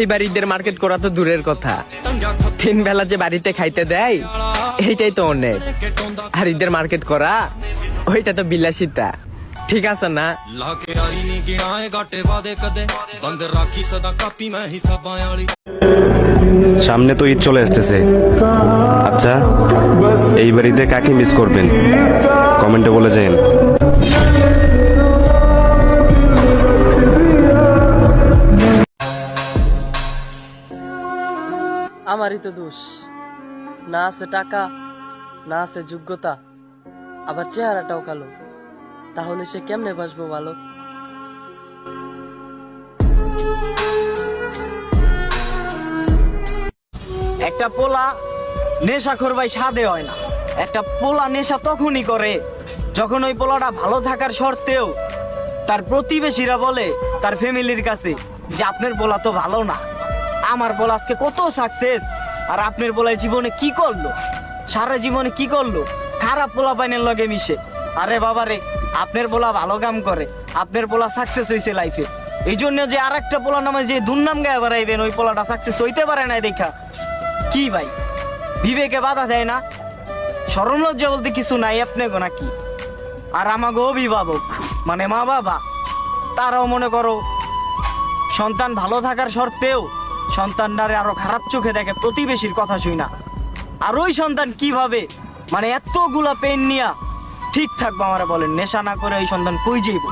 এইবার ঈদের মার্কেট করা তো দূরের কথা, 3 বেলা যে বাড়িতে খাইতে দেয় এইটাই তো অনেক। আর ঈদের মার্কেট করা ওইটা তো বিলাসিতা, ঠিক আছে না? সামনে তো ঈদ চলে আসতেছে। আচ্ছা, এই বাড়িতে কাকে মিস করবেন কমেন্টে বলে যান। আমারই তো দোষ, না আছে টাকা, না আছে যোগ্যতা, আবার চেহারাটাও কালো, তাহলে সে কেমনে বাসবো ভালো? একটা পোলা নেশাখোর ভাই সাধে হয় না। একটা পোলা নেশা তখনই করে যখন ওই পোলাটা ভালো থাকার শর্তেও তার প্রতিবেশীরা বলে তার ফ্যামিলির কাছে যে আপনার পোলা তো ভালো না, আমার পোলা আজকে কত সাকসেস, আর আপনার পোলায় জীবনে কি করলো, সারা জীবনে কি করলো, খারাপ পোলা পাইনের লগে মিশে। আরে বাবা রে, আপনার পোলা ভালো কাম করে, আপনার পোলা সাকসেস হয়েছে লাইফে, এই জন্য যে আর একটা পোলা নামে যে দুর্নাম গায়ে বেড়াইবেন ওই পোলাটা সাকসেস হইতে পারে না দেখা কি ভাই? বিবেকে বাধা দেয় না? শরম লজ্জা বলতে কিছু নাই আপনাকে নাকি? আর আমাকে অভিভাবক মানে মা বাবা, তারাও মনে করো সন্তান ভালো থাকার শর্তেও সন্তানটারে আরো খারাপ চোখে দেখে প্রতিবেশীর কথা শুই না। আর ওই সন্তান কিভাবে মানে এতগুলা পেন নিয়া ঠিক থাকবো? আমরা বলেন, নেশা না করে ওই সন্তান কই যাইব?